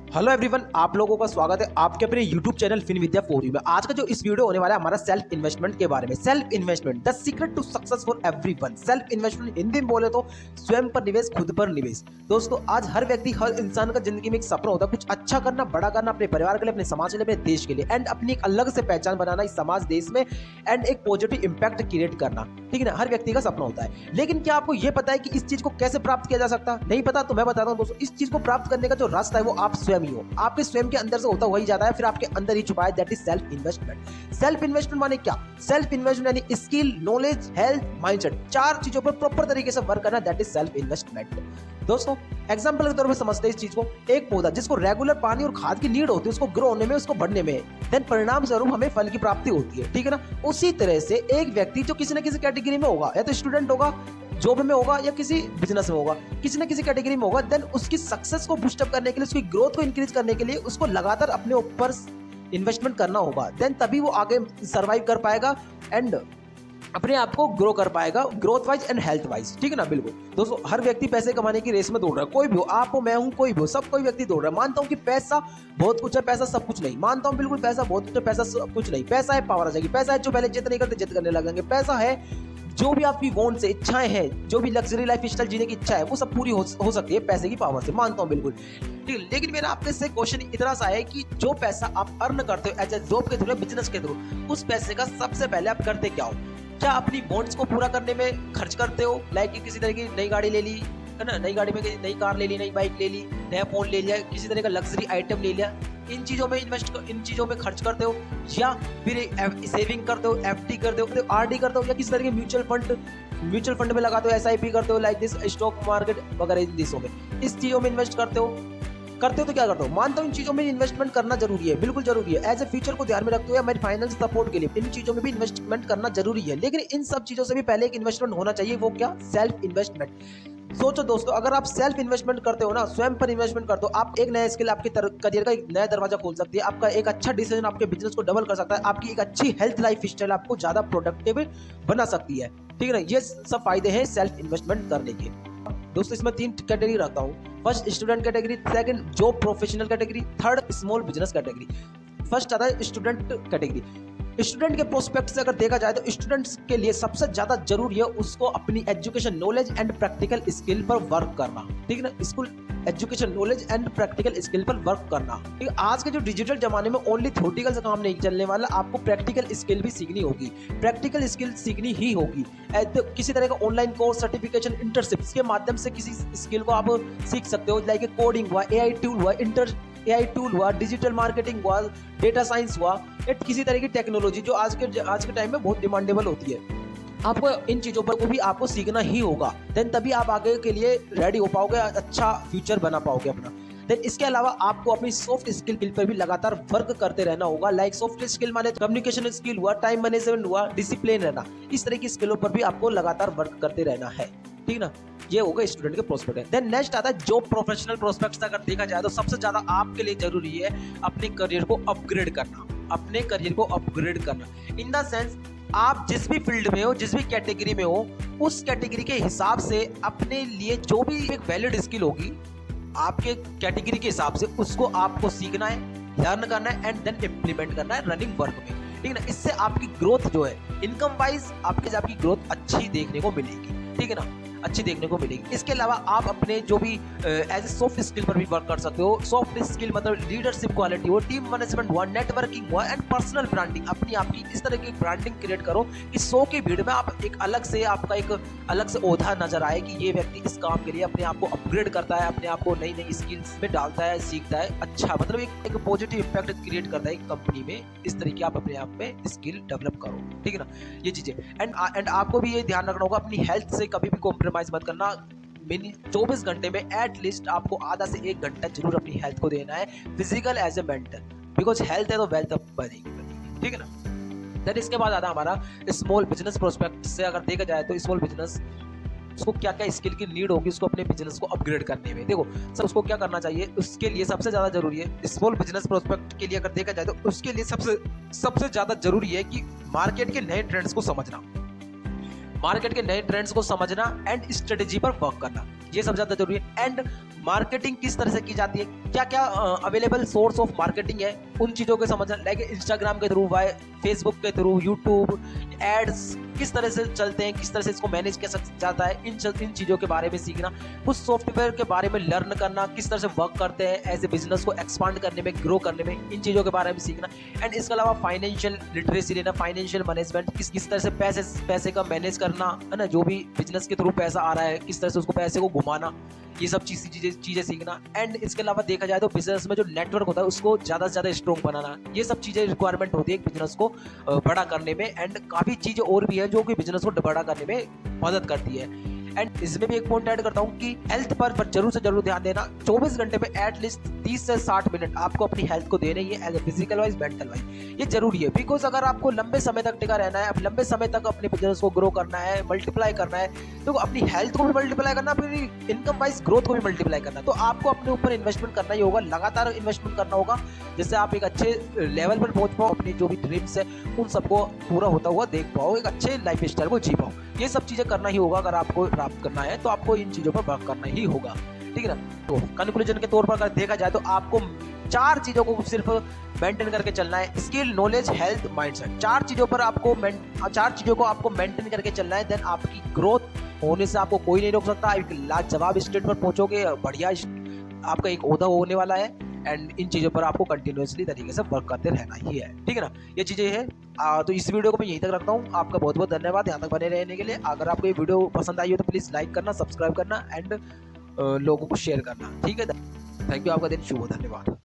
Hello everyone, आप लोगों का स्वागत है आपके अपने YouTube channel Fin Vidya for you में। आज का जो इस वीडियो होने वाला है हमारा सेल्फ इन्वेस्टमेंट के बारे में। Self investment the secret to success for everyone. Self investment Hindi में बोले तो स्वयं पर निवेश, खुद पर निवेश। दोस्तों, आज हर व्यक्ति, हर इंसान का जिंदगी में एक सपना होता है, कुछ अच्छा करना, बड़ा करना, अपने परिवार के लिए, अपने समाज के लिए, अपने देश के लिए, एंड अपनी एक अलग से पहचान बनाना इस समाज देश में, एंड एक पॉजिटिव इंपैक्ट क्रिएट करना। ठीक है ना, हर व्यक्ति का सपना होता है। लेकिन क्या आपको यह पता है कि इस चीज को कैसे प्राप्त किया जा सकता है? नहीं पता तो मैं बताता हूं दोस्तों। इस चीज को प्राप्त करने का जो रास्ता है वो आप स्वयं ही हो। आपके स्वयं के अंदर से होता वही जाता है, फिर आपके अंदर ही छुपा है। That is self investment. Self investment माने क्या? सेल्फ इन्वेस्टमेंट यानी स्किल, नॉलेज, हेल्थ, माइंडसेट, चार चीजों पर प्रॉपर तरीके से वर्क करना। That is self investment. दोस्तों, एग्जांपल के तौर पर समझते हैं इस चीज को। एक पौधा जिसको रेगुलर पानी और खाद की नीड होती है, उसको ग्रो होने में, उसको बढ़ने में, देन परिणाम स्वरूप हमें फल की प्राप्ति होती है। ठीक है ना। उसी तरह से एक व्यक्ति जो किसी न किसी कैटेगरी में होगा, या तो स्टूडेंट होगा, जॉब में होगा, या किसी बिजनेस में होगा, किसी न किसी कैटेगरी में होगा, देन उसकी सक्सेस को बूस्टअप करने के लिए, उसकी ग्रोथ को इंक्रीज करने के लिए उसको लगातार अपने ऊपर इन्वेस्टमेंट करना होगा। देन तभी वो आगे सर्वाइव कर पाएगा एंड अपने आप को ग्रो कर पाएगा, growth wise and health wise. ठीक है ना। बिल्कुल दोस्तों, हर व्यक्ति पैसे कमाने की रेस में दौड़ रहा है। कोई भी हो, आप हो, मैं हूं, कोई भी हो, सब कोई व्यक्ति दौड़ रहा है। मानता हूं कि पैसा बहुत कुछ है, पैसा सब कुछ नहीं। मानता हूं बिल्कुल, पैसा बहुत कुछ है, पैसा सब कुछ नहीं। पैसा है, पावर आ जाएगी। पैसा है, जो पहले जिद नहीं करते जिद करने लगेंगे। पैसा है, जो भी आपकी वांट्स है, इच्छाएं हैं, जो भी लग्जरी लाइफ स्टाइल जीने की इच्छा है, वो सब पूरी हो सकती है पैसे की पावर से। मानता हूं बिल्कुल। ठीक है। लेकिन मेरा आपके से क्वेश्चन इतना सा है कि जो पैसा आप अर्न करते हो एज ए जॉब के थ्रू, बिजनेस के थ्रू, उस पैसे का सबसे पहले आप करते क्या हो? क्या अपनी वांट्स को पूरा करने में खर्च करते हो? लाइक किसी तरह की नई गाड़ी ले ली, है ना, नई गाड़ी में नई कार ले ली, नई बाइक ले ली, नया फोन ले लिया, किसी तरह का लग्जरी आइटम ले लिया, इन चीजों में खर्च करते हो? या फिर सेविंग करते हो, एफडी करते हो, आरडी करते हो, या किसी तरह के म्यूचुअल फंड में लगाते हो, एसआईपी करते हो, लाइक दिस स्टॉक मार्केट वगैरह इन देशों में, इस चीजों में इन्वेस्ट करते हो तो क्या करते हो? मानता हूं इन चीजों में इन्वेस्टमेंट करना जरूरी है, बिल्कुल जरूरी है। एज ए फ्यूचर को ध्यान में रखते हुए या मेरी फाइनेंस सपोर्ट के लिए इन चीजों में भी इन्वेस्टमेंट करना जरूरी है। लेकिन इन सब चीजों से भी पहले एक इन्वेस्टमेंट होना चाहिए। वो क्या? Self investment. सोचो दोस्तों, अगर आप सेल्फ इन्वेस्टमेंट करते हो ना, स्वयं पर इन्वेस्टमेंट करते हो, आप एक नया स्किल आपके करियर का एक नया दरवाजा खोल सकती है। आपका एक अच्छा डिसीजन आपके बिजनेस को डबल कर सकता है। आपकी एक अच्छी हेल्थ लाइफ स्टाइल आपको ज्यादा प्रोडक्टिव बना सकती है। ठीक है ना। ये सब फायदे हैं सेल्फ इन्वेस्टमेंट करने के। दोस्तों, इसमें 3 कैटेगरी रखता हूँ। First student category, second job professional category, third small business category. First आता है स्टूडेंट कैटेगरी। स्टूडेंट के प्रोस्पेक्ट से अगर देखा जाए तो स्टूडेंट्स के लिए सबसे ज्यादा जरूरी है उसको अपनी education knowledge and practical skill पर वर्क करना। ठीक है ना। School education knowledge and practical skill पर वर्क करना। ठीक है। आज के जो डिजिटल जमाने में ओनली थ्योरेटिकल से काम नहीं चलने वाला, आपको प्रैक्टिकल स्किल भी सीखनी होगी। प्रैक्टिकल स्किल सीखनी ही होगी। किसी तरह का ऑनलाइन कोर्स, सर्टिफिकेशन, इंटर्नशिप्स के माध्यम से किसी स्किल को आप सीख सकते हो। लाइक कोडिंग हुआ, एआई टूल हुआ, डिजिटल मार्केटिंग हुआ, डेटा साइंस हुआ, किसी तरह की टेक्नोलॉजी जो आज के टाइम में बहुत डिमांडेबल होती है। आपको इन चीजों पर को भी आपको सीखना ही होगा। देन तभी आप आगे के लिए रेडी हो पाओगे, अच्छा फ्यूचर बना पाओगे अपना। देन इसके अलावा आपको अपनी सॉफ्ट स्किल पर भी लगातार वर्क करते रहना होगा। लाइक सॉफ्ट स्किल माने कम्युनिकेशन स्किल हुआ, टाइम मैनेजमेंट हुआ, डिसिप्लिन रहना, इस तरह की स्किलों पर भी आपको लगातार वर्क करते रहना है। ठीक ना। ये होगा स्टूडेंट के प्रोस्पेक्ट। देन नेक्स्ट आता है जॉब प्रोफेशनल प्रोस्पेक्ट। अगर देखा जाए तो सबसे ज्यादा आपके लिए जरूरी है अपने करियर को अपग्रेड करना। अपने करियर को अपग्रेड करना इन द सेंस, आप जिस भी फील्ड में हो, जिस भी कैटेगरी में हो, उस कैटेगरी के हिसाब से अपने लिए जो भी एक वैलिड स्किल होगी आपके कैटेगरी के हिसाब से, उसको आपको सीखना है, लर्न करना है एंड देन इम्प्लीमेंट करना है रनिंग वर्क में। ठीक है ना। इससे आपकी ग्रोथ जो है, इनकम वाइज आपकी ग्रोथ अच्छी देखने को मिलेगी। ठीक है ना, अच्छी देखने को मिलेगी। इसके अलावा आप अपने जो भी एज ए सॉफ्ट स्किल पर भी वर्क कर सकते हो। सॉफ्ट स्किल मतलब लीडरशिप क्वालिटी हो, टीम मैनेजमेंट हुआ, नेटवर्किंग हुआ एंड पर्सनल ब्रांडिंग। अपनी आपकी इस तरह की ब्रांडिंग क्रिएट करो कि 100 की भीड़ में आप एक अलग से, आपका एक अलग से ओहदा नजर आए कि ये व्यक्ति इस काम के लिए अपने आप को अपग्रेड करता है, अपने आप को नई नई स्किल्स में डालता है, सीखता है। अच्छा मतलब एक पॉजिटिव इम्पैक्ट क्रिएट करता है एक कंपनी में। इस तरह की आप अपने आप में स्किल डेवलप करो। ठीक है ना, ये चीजें। एंड आपको भी ये ध्यान रखना होगा, अपनी हेल्थ से कभी भी कॉम्प्रोमाइज मत करना। 24 घंटे में एटलीस्ट आपको आधा से 1 घंटा जरूर अपनी हेल्थ को देना है, physical as a mental, because health है तो वेल्थ बनेगी। ठीक है ना। देन इसके बाद आता है हमारा स्मॉल बिजनेस प्रोस्पेक्ट से। अगर देखा जाए तो स्मॉल बिजनेस, उसको क्या क्या स्किल की नीड होगी उसको अपने बिजनेस को अपग्रेड करने में। देखो सर, उसको क्या करना चाहिए, उसके लिए सबसे ज्यादा जरूरी है स्मॉल बिजनेस प्रोस्पेक्ट के लिए अगर देखा जाए तो उसके लिए सबसे ज्यादा जरूरी है कि मार्केट के नए ट्रेंड्स को समझना। मार्केट के नए ट्रेंड्स को समझना एंड स्ट्रेटेजी पर वर्क करना, ये सब ज्यादा जरूरी है। एंड मार्केटिंग किस तरह से की जाती है, क्या क्या अवेलेबल सोर्स ऑफ मार्केटिंग है, उन चीज़ों के समझना, लाइक इंस्टाग्राम के थ्रू, फेसबुक के थ्रू, यूट्यूब एड्स किस तरह से चलते हैं, किस तरह से इसको मैनेज किया जाता है, इन चीज़ों के बारे में सीखना, कुछ सॉफ्टवेयर के बारे में लर्न करना, किस तरह से वर्क करते हैं एज ए बिजनेस को एक्सपांड करने में, ग्रो करने में, इन चीज़ों के बारे में सीखना। एंड इसके अलावा फाइनेंशियल लिटरेसी लेना, फाइनेंशियल मैनेजमेंट, किस तरह से पैसे का मैनेज करना है ना, जो भी बिजनेस के थ्रू पैसा आ रहा है किस तरह से उसको पैसे को घुमाना, ये सब चीज़ें सीखना। एंड इसके अलावा देखा जाए तो बिजनेस में जो नेटवर्क होता है उसको ज़्यादा से ज़्यादा स्ट्रॉन्ग बनाना, ये सब चीज़ें रिक्वायरमेंट होती है एक बिजनेस को बड़ा करने में। एंड काफ़ी चीज़ें और भी है जो कि बिजनेस को बड़ा करने में मदद करती है। एंड इसमें भी एक पॉइंट ऐड करता हूँ कि हेल्थ पर जरूर से जरूर ध्यान देना। 24 घंटे में एटलीस्ट 30 से 60 मिनट आपको अपनी हेल्थ को देने ही है, as a physical wise, mental wise, ये जरूरी है। बिकॉज अगर आपको लंबे समय तक टिका रहना है, लंबे समय तक अपने बिजनेस को ग्रो करना है, मल्टीप्लाई करना है, तो अपनी हेल्थ को भी मल्टीप्लाई करना, अपनी इनकम वाइज ग्रोथ को भी मल्टीप्लाई करना, तो आपको अपने ऊपर इन्वेस्टमेंट करना ही होगा, लगातार इन्वेस्टमेंट करना होगा, जिससे आप एक अच्छे लेवल पर पहुंच पाओ, अपनी जो भी ड्रीम्स है उन सबको पूरा होता हुआ देख पाओ, एक अच्छे लाइफ स्टाइल को जी पाओ। ये सब चीज़ें करना ही होगा। अगर आपको प्राप्त करना है तो आपको इन चीज़ों पर वर्क करना ही होगा, ठीक है ना। तो कंक्लूजन के तौर पर अगर देखा जाए तो आपको 4 चीज़ों को सिर्फ मेंटेन करके चलना है, स्किल, नॉलेज, हेल्थ, माइंडसेट। 4 चीज़ों को आपको मेंटेन करके चलना है, देन आपकी ग्रोथ होने से आपको कोई नहीं रोक सकता। एक लाजवाब स्टेट पर पहुंचोगे, बढ़िया आपका एक ओहदा होने वाला है। एंड इन चीज़ों पर आपको कंटिन्यूसली तरीके से वर्क करते रहना ही है, ठीक है ना। ये चीज़ें हैं। तो इस वीडियो को मैं यहीं तक रखता हूँ। आपका बहुत बहुत धन्यवाद यहाँ तक बने रहने के लिए। अगर आपको ये वीडियो पसंद आई हो तो प्लीज़ लाइक करना, सब्सक्राइब करना एंड लोगों को शेयर करना, ठीक है। थैंक यू, आपका दिन शुभ हो, धन्यवाद।